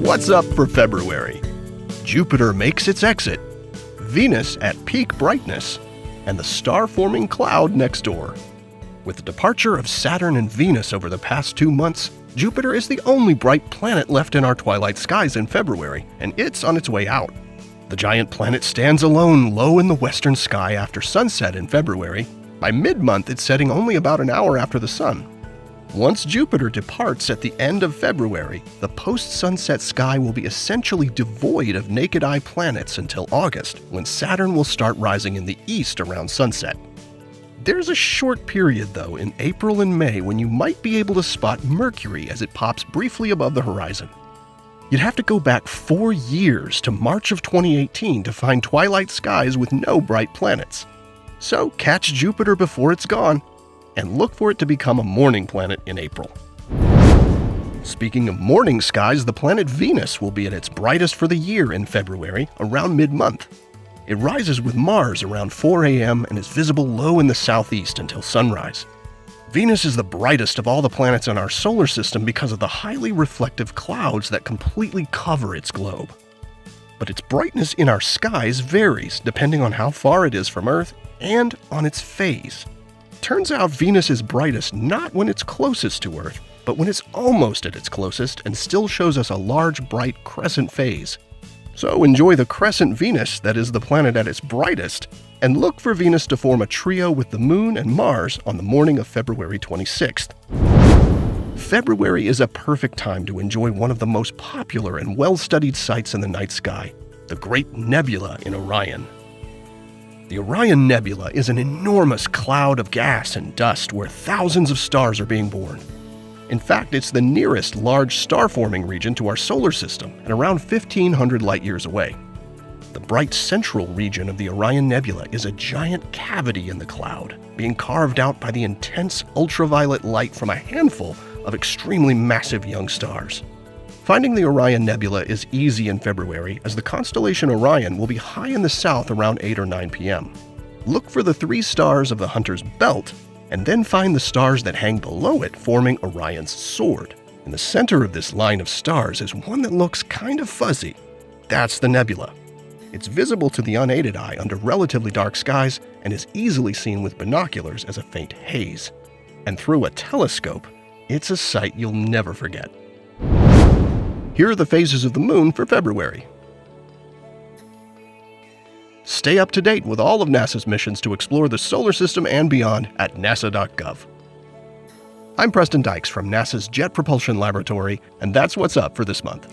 What's up for February? Jupiter makes its exit, Venus at peak brightness, and the star-forming cloud next door. With the departure of Saturn and Venus over the past 2 months, Jupiter is the only bright planet left in our twilight skies in February, and it's on its way out. The giant planet stands alone low in the western sky after sunset in February. By mid-month, it's setting only about an hour after the sun. Once Jupiter departs at the end of February, the post-sunset sky will be essentially devoid of naked-eye planets until August, when Saturn will start rising in the east around sunset. There's a short period, though, in April and May when you might be able to spot Mercury as it pops briefly above the horizon. You'd have to go back 4 years to March of 2018 to find twilight skies with no bright planets. So catch Jupiter before it's gone, and look for it to become a morning planet in April. Speaking of morning skies, the planet Venus will be at its brightest for the year in February, around mid-month. It rises with Mars around 4 a.m. and is visible low in the southeast until sunrise. Venus is the brightest of all the planets in our solar system because of the highly reflective clouds that completely cover its globe. But its brightness in our skies varies depending on how far it is from Earth and on its phase. Turns out Venus is brightest not when it's closest to Earth, but when it's almost at its closest and still shows us a large, bright crescent phase. So enjoy the crescent Venus that is the planet at its brightest, and look for Venus to form a trio with the Moon and Mars on the morning of February 26th. February is a perfect time to enjoy one of the most popular and well-studied sights in the night sky, the Great Nebula in Orion. The Orion Nebula is an enormous cloud of gas and dust where thousands of stars are being born. In fact, it's the nearest large star-forming region to our solar system and around 1,500 light-years away. The bright central region of the Orion Nebula is a giant cavity in the cloud, being carved out by the intense ultraviolet light from a handful of extremely massive young stars. Finding the Orion Nebula is easy in February, as the constellation Orion will be high in the south around 8 or 9 p.m. Look for the 3 stars of the Hunter's Belt, and then find the stars that hang below it, forming Orion's Sword. In the center of this line of stars is one that looks kind of fuzzy. That's the nebula. It's visible to the unaided eye under relatively dark skies and is easily seen with binoculars as a faint haze. And through a telescope, it's a sight you'll never forget. Here are the phases of the Moon for February. Stay up to date with all of NASA's missions to explore the solar system and beyond at nasa.gov. I'm Preston Dykes from NASA's Jet Propulsion Laboratory, and that's what's up for this month.